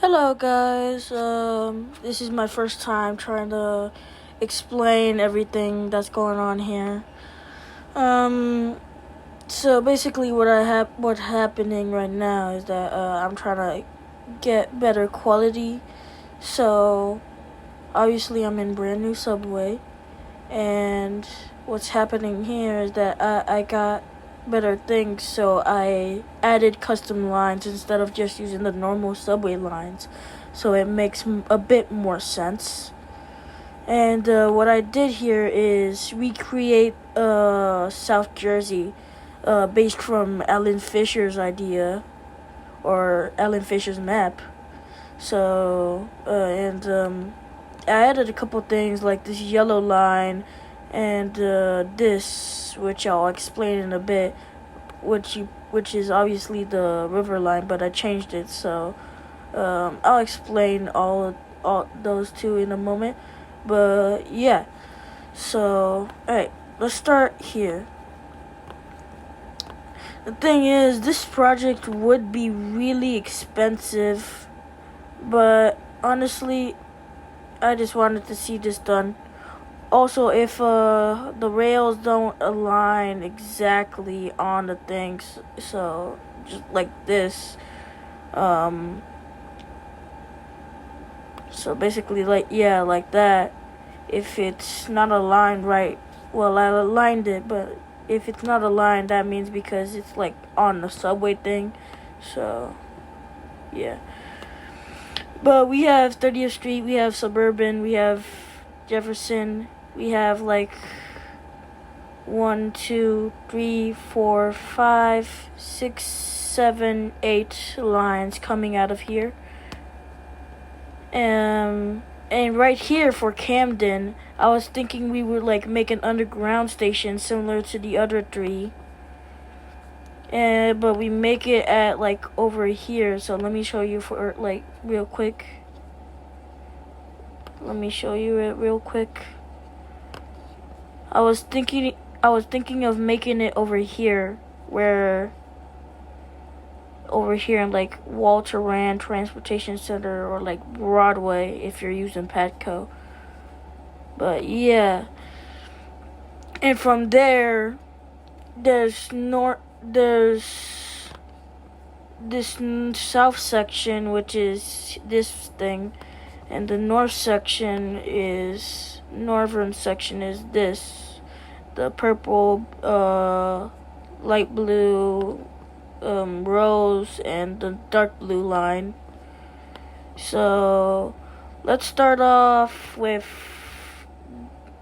Hello guys, this is my first time trying to explain everything that's going on here. So basically what's happening right now is that I'm trying to get better quality. So obviously I'm in brand new Subway, and what's happening here is that I got better things, so I added custom lines instead of just using the normal Subway lines, so it makes a bit more sense. And what I did here is recreate South Jersey based from Alan Fisher's idea, or Alan Fisher's map. So I added a couple things like this yellow line and this, which I'll explain in a bit, which is obviously the river line, but I changed it. So I'll explain all those two in a moment. But yeah, so alright, let's start here. The thing is, this project would be really expensive, but honestly, I just wanted to see this done. Also, if the rails don't align exactly on the things, so just like this, so basically like that, if it's not aligned right, well, I aligned it, but if it's not aligned, that means because it's like on the subway thing. So yeah, but we have 30th Street, we have Suburban, we have Jefferson, we have like 1, 2, 3, 4, 5, 6, 7, 8 lines coming out of here. And right here for Camden, I was thinking we would like make an underground station similar to the other three. But we make it at like over here. So let me show you for like real quick. Let me show you it real quick. I was thinking of making it over here, in like Walter Rand Transportation Center, or like Broadway if you're using Patco. But yeah, and from there, there's this south section, which is this thing, and the northern section is this, the purple, light blue, rose, and the dark blue line. So let's start off with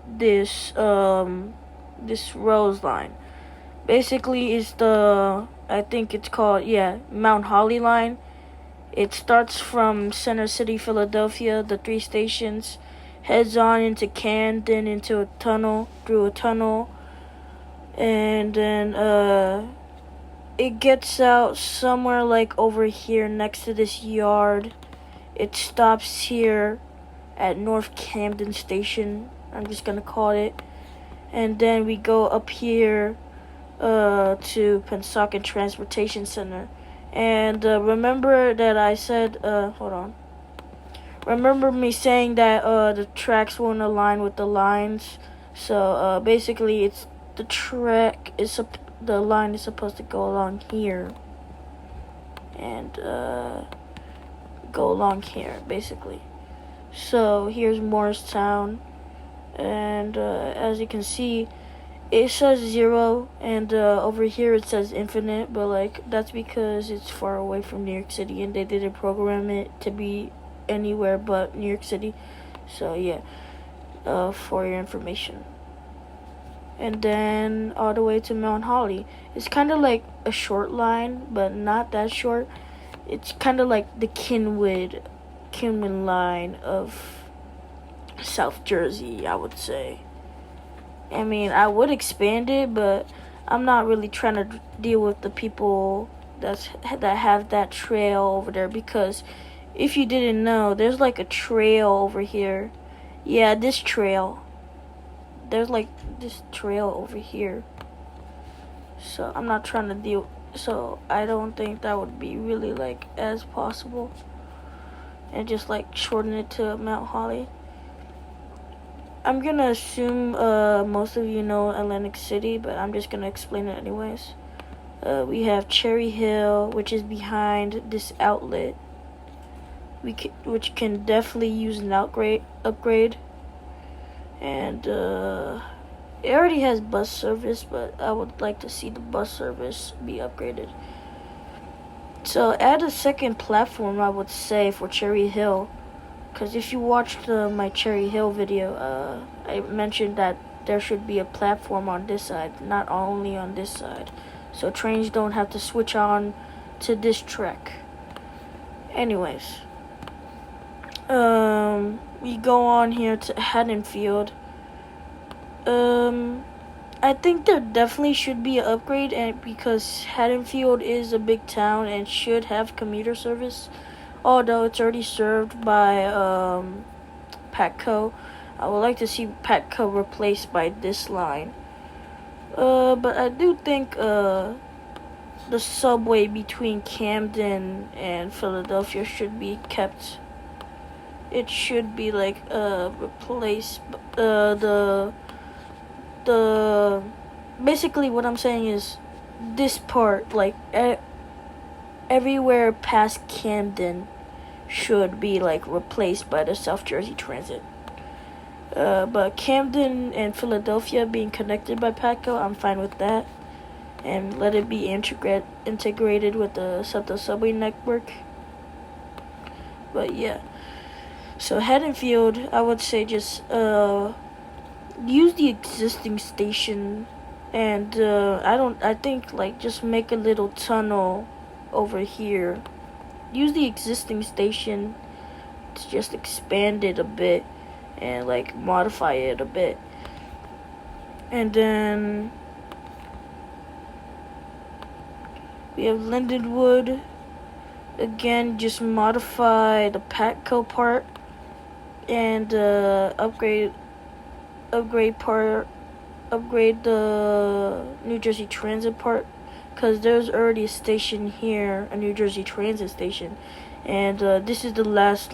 this rose line. Basically, is I think it's called Mount Holly line. It starts from Center City, Philadelphia, the 3 stations, heads on into Camden, through a tunnel, and then it gets out somewhere like over here next to this yard. It stops here at North Camden Station, I'm just gonna call it, and then we go up here to Pennsauken Transportation Center. And remember that I said, remember me saying that the tracks won't align with the lines. So basically, it's the line is supposed to go along here and go along here, basically. So here's Morristown, and as you can see, it says 0, and over here it says infinite, but like that's because it's far away from New York City, and they didn't program it to be anywhere but New York City. So yeah, for your information. And then all the way to Mount Holly. It's kind of like a short line, but not that short. It's kind of like the Kinwood line of South Jersey, I would say. I mean, I would expand it, but I'm not really trying to deal with the people that have that trail over there, because if you didn't know, there's like a trail over here. Yeah, this trail. There's like this trail over here. So I'm not trying to so I don't think that would be really like as possible. and just like shorten it to Mount Holly. I'm gonna assume most of you know Atlantic City, but I'm just gonna explain it anyways. We have Cherry Hill, which is behind this outlet. Which can definitely use an upgrade. And it already has bus service, but I would like to see the bus service be upgraded. So add a second platform, I would say, for Cherry Hill. Because if you watched my Cherry Hill video, I mentioned that there should be a platform on this side, not only on this side. So trains don't have to switch on to this track. Anyways, we go on here to Haddonfield. I think there definitely should be an upgrade, and because Haddonfield is a big town and should have commuter service, although it's already served by Patco. I would like to see Patco replaced by this line. But I do think the subway between Camden and Philadelphia should be kept. It should be like replaced. The basically what I'm saying is this part, like everywhere past Camden should be like replaced by the South Jersey Transit. But Camden and Philadelphia being connected by Patco, I'm fine with that, and let it be integrated with the subway network. But yeah, so Haddonfield, I would say just use the existing station, and I think like just make a little tunnel over here. Use the existing station to just expand it a bit and like modify it a bit. And then we have Lindenwood. Again, just modify the Patco part and upgrade the New Jersey Transit part, because there's already a station here, a New Jersey Transit station, and this is the last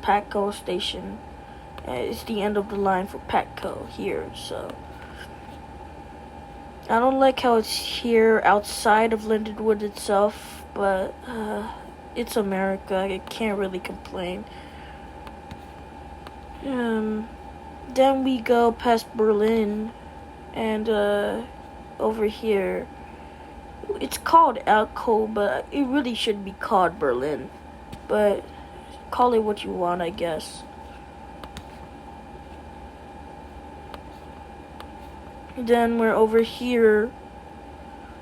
Patco station. It's the end of the line for Patco here. So I don't like how it's here outside of Lindenwood itself, but it's America. I can't really complain. Then we go past Berlin, and over here, it's called Alco, but it really should be called Berlin. But call it what you want, I guess. Then we're over here,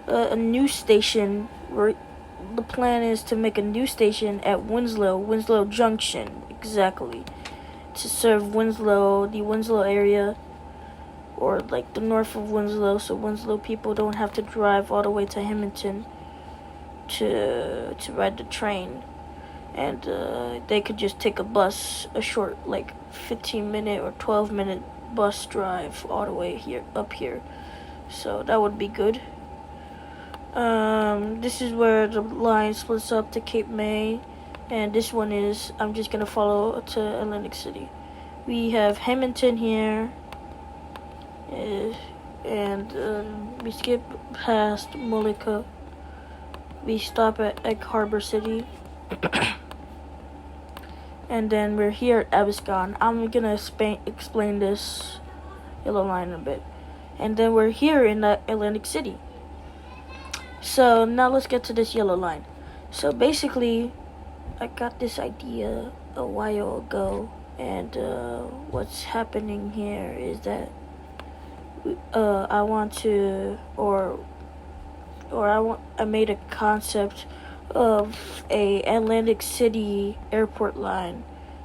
a new station. The plan is to make a new station at Winslow Junction, exactly, to serve the Winslow area, or like the north of Winslow, so Winslow people don't have to drive all the way to Hamilton to ride the train, and they could just take a bus, a short like 15-minute or 12-minute bus drive all the way up here. So that would be good. This is where the line splits up to Cape May. And this one is, I'm just going to follow to Atlantic City. We have Hamilton here. And we skip past Mullica. We stop at Egg Harbor City. And then we're here at Abiscon. I'm going to explain this yellow line a bit. And then we're here in Atlantic City. So now let's get to this yellow line. So basically, I got this idea a while ago, and what's happening here is that I made a concept of a Atlantic City airport line.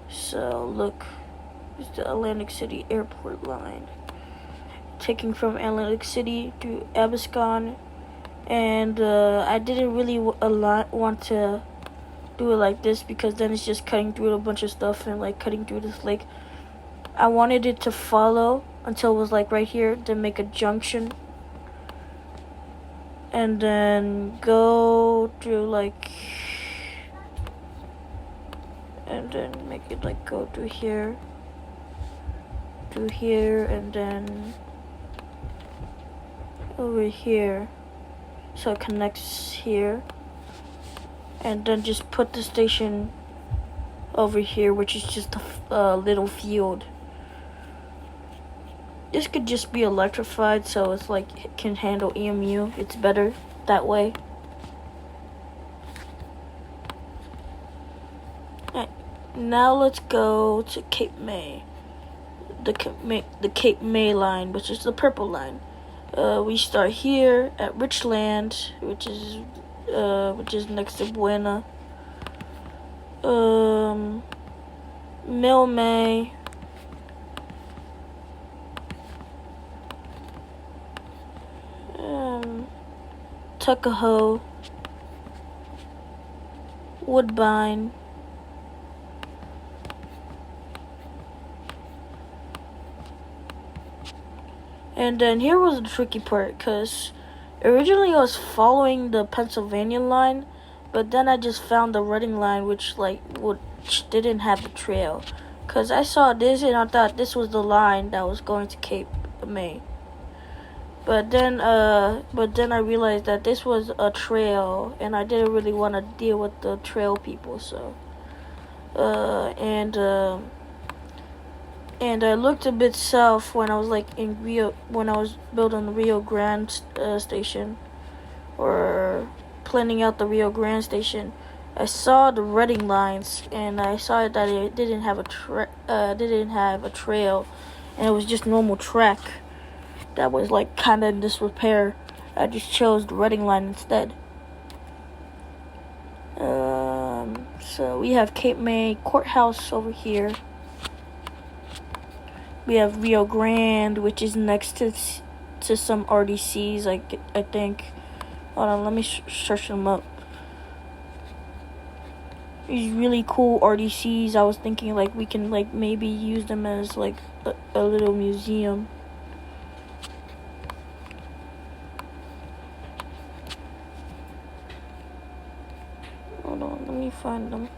So look, it's the Atlantic City airport line, taking from Atlantic City to Abiscon, and I didn't really want to do it like this, because then it's just cutting through a bunch of stuff and like cutting through this lake. I wanted it to follow until it was like right here, to make a junction, and then go through like and then make it like go to here, and then over here, so it connects here, and then just put the station over here, which is just a little field. This could just be electrified, so it's like it can handle EMU. It's better that way. Alright, now let's go to Cape May. The Cape May line, which is the purple line. We start here at Richland, which is next to Buena. Mill May. Tuckahoe. Woodbine. And then here was the tricky part, because originally I was following the Pennsylvania line, but then I just found the Reading line, which didn't have the trail. Because I saw this and I thought this was the line that was going to Cape May. But then I realized that this was a trail, and I didn't really want to deal with the trail people, so and I looked a bit south when I was when I was building the Rio Grande station, or planning out the Rio Grande station. I saw the Reading lines, and I saw that it didn't have a trail, and it was just normal track that was like kind of in disrepair. I just chose the Reading line instead. So we have Cape May Courthouse over here. We have Rio Grande, which is next to some RDCs, I think. Hold on, let me search them up. These really cool RDCs. I was thinking we can maybe use them as a little museum. Hold on, let me find them.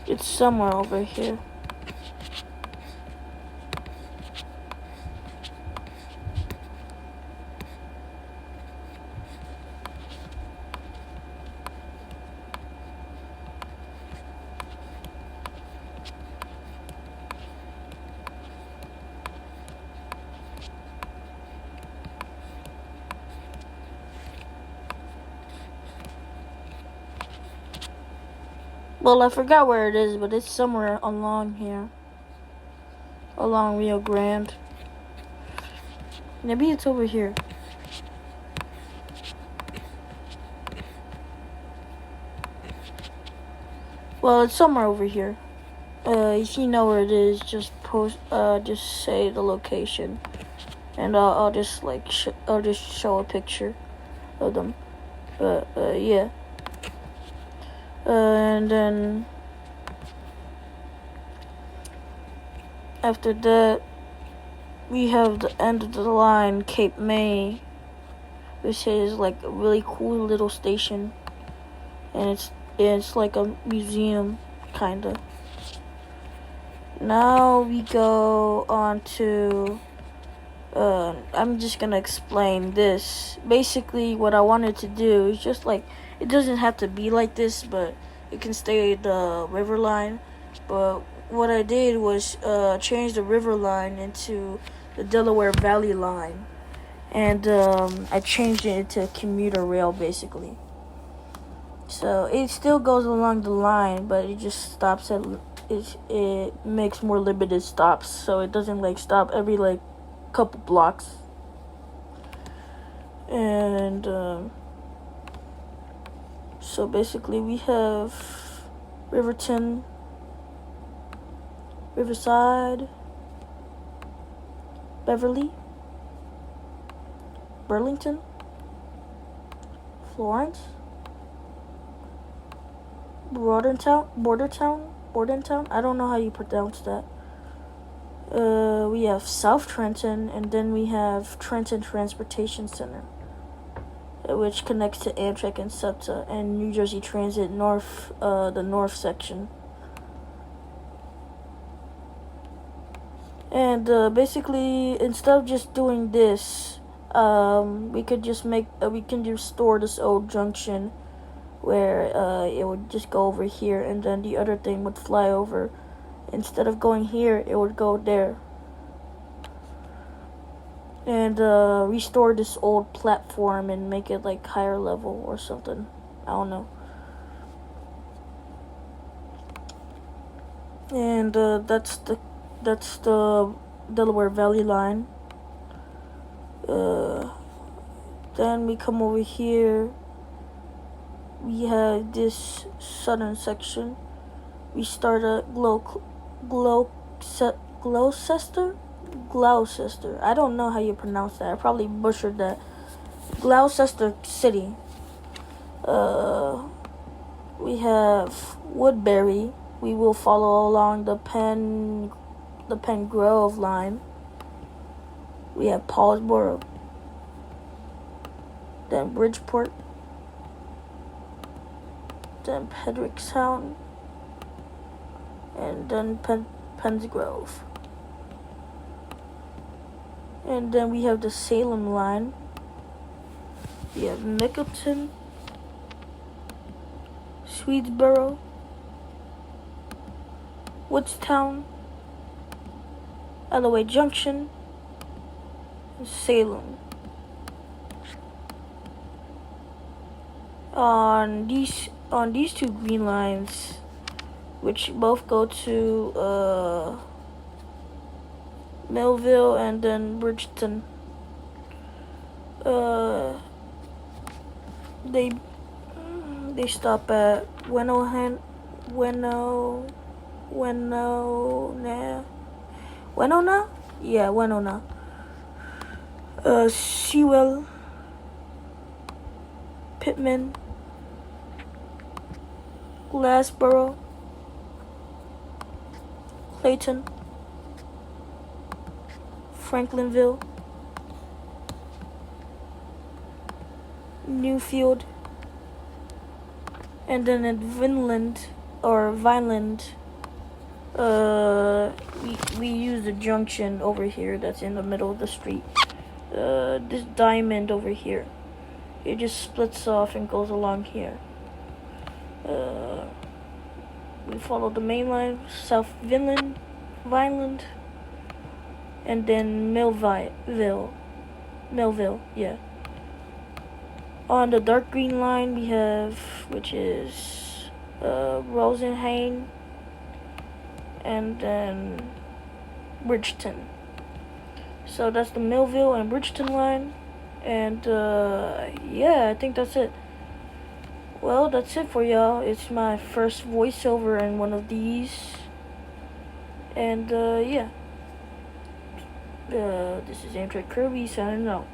It's somewhere over here. Well, I forgot where it is, but it's somewhere along here. Along Rio Grande. Maybe it's over here. Well, it's somewhere over here. If you know where it is, just say the location, and I'll just show a picture of them. Yeah. And then after that, we have the end of the line, Cape May, which is a really cool little station, and it's like a museum, kinda. Now we go on to, I'm just gonna explain this. Basically, what I wanted to do is just it doesn't have to be like this, but it can stay the river line. But what I did was change the river line into the Delaware Valley line, and I changed it into a commuter rail, basically. So it still goes along the line, but it just stops at it makes more limited stops, so it doesn't stop every couple blocks. And so basically we have Riverton, Riverside, Beverly, Burlington, Florence, Bordentown. I don't know how you pronounce that. We have South Trenton, and then we have Trenton Transportation Center. which connects to Amtrak and SEPTA, and New Jersey Transit North, the North section. And basically, instead of just doing this, we can just store this old junction where it would just go over here, and then the other thing would fly over. Instead of going here, it would go there. And restore this old platform and make it like higher level or something. I don't know. And that's the Delaware Valley line. Then we come over here. We have this southern section. We start at Gloucester. I don't know how you pronounce that. I probably butchered that. Gloucester City. We have Woodbury. We will follow along the Penn Grove line. We have Paulsboro. Then Bridgeport. Then Pedrickstown. And then Penn's Grove. And then we have the Salem line. We have Mickleton, Swedesboro, Woodstown, Alloway Junction, and Salem. On these two green lines, which both go to Millville and then Bridgeton. They stop at Winona, Sewell, Pittman, Glassboro, Clayton, Franklinville, Newfield, and then at Vineland, we use the junction over here that's in the middle of the street. This diamond over here, it just splits off and goes along here. We follow the main line, South Vineland, and then Millville, yeah. On the dark green line we have, which is Rosenhain, and then Bridgeton. So that's the Millville and Bridgeton line, and yeah, I think that's it. Well, that's it for y'all. It's my first voiceover in one of these, and yeah. This is Amtrak Kirby signing out.